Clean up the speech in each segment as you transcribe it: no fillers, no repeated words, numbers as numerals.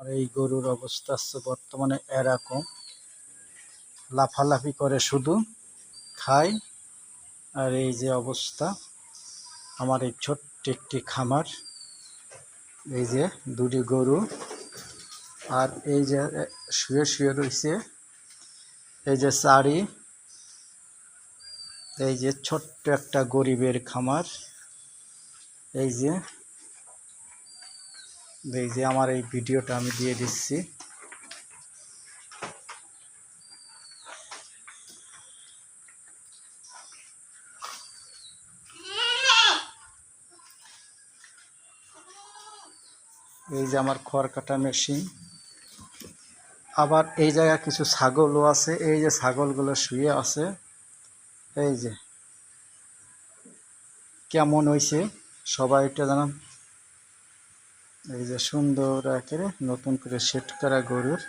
আর এই গরুর অবস্থা আছে বর্তমানে এরকম, লাফালাফি করে শুধু খায়। আর এই যে অবস্থা আমার এই ছোট্ট একটি খামার, এই যে দুটি গরু, আর এই যে শুয়ে শুয়ে রয়েছে এই যে চারি, এই যে ছোট্ট একটা গরিবের খামার। এই যে আমার এই ভিডিওটা আমি দিয়ে দিচ্ছি। এই যে আমার খড় কাটা মেশিন। আবার এই জায়গায় কিছু ছাগলও আছে, এই যে ছাগলগুলো শুয়ে আছে। এই যে কেমন হয়েছে সবাই এটা জানান। এই যে সুন্দর একেবারে নতুন করে সেট করা গরুর,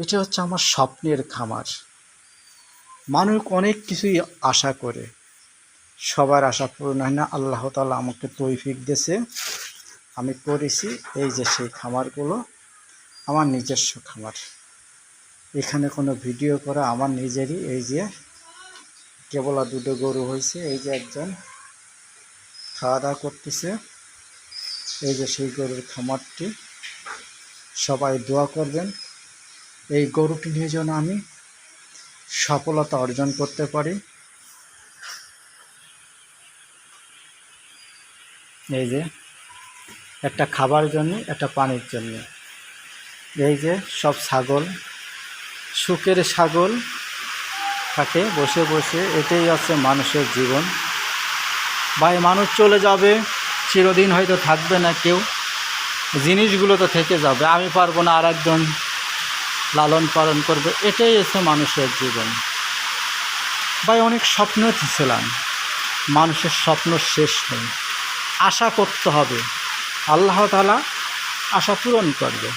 এটা হচ্ছে আমার স্বপ্নের খামার। মানুষ অনেক কিছুই আশা করে, সবার আশা পূরণ হয় না। আল্লাহ তাআলা আমাকে তৌফিক দিয়েছে, আমি করেছি। এই যে সেই খামারগুলো আমার নিজস্ব খামার, এখানে কোনো ভিডিও করা আমার নিজেরই। এই যে কেবল দুটো গরু হয়েছে, এই যে একজন খাওয়া দাওয়া করতেছে। এই যে সেই গরুর খামারটি, সবাই দোয়া করবেন এই গরুটি নিয়ে যেন আমি সফলতা অর্জন করতে পারি। এই যে একটা খাবার জন্য, একটা পানির জন্য। এই যে সব ছাগল, সুখের ছাগল থাকে বসে বসে। এটাই আছে মানুষের জীবন। ভাই মানুষ চলে যাবে, চিরদিন হয়তো থাকবে না কেউ, জিনিসগুলো তো থেকে যাবে। আমি পারবো না, আর একজন লালন পালন করবে। এটাই আছে মানুষের জীবন। ভাই অনেক স্বপ্ন ছিলাম, মানুষের স্বপ্ন শেষ নেই। আশা করতে হবে, আল্লাহ তাআলা আশা পূরণ করবে,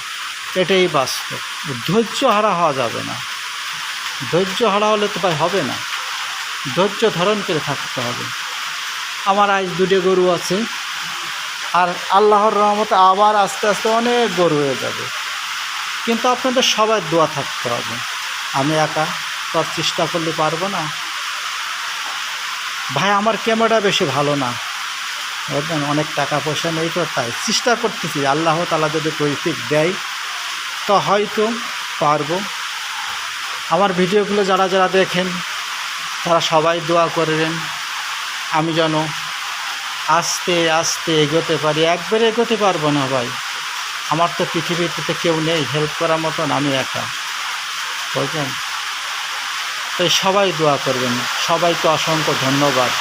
এটাই বাস্তব। ধৈর্য হারা হওয়া যাবে না। ধৈর্য হারা হলে তো ভাই হবে না, ধৈর্য ধারণ করে থাকতে হবে। আমার আজ দুটো গরু আছে, আর আল্লাহর রহমতে আবার আস্তে আস্তে অনেক গরু হয়ে যাবে। কিন্তু আপনাদের সবার দোয়া থাকতে হবে। আমি একা তো চেষ্টা করলে পারবো না। ভাই আমার ক্যামেরা বেশি ভালো না, বুঝলেন, অনেক টাকা পয়সা নেই, তো তাই চেষ্টা করতেছি। আল্লাহ তাআলা যদি তৌফিক দেয় তো হয়তো পারবো। আমার ভিডিওগুলো যারা যারা দেখেন তারা সবাই দোয়া করবেন, আমি যেন আস্তে আস্তে এগোতে পারি। একবারে এগোতে পারবো না ভাই, আমার তো পৃথিবীতে কেউ নেই হেল্প করার মতন, আমি একা, বুঝলেন। তাই সবাই দোয়া করবেন। সবাইকে অসংখ্য ধন্যবাদ।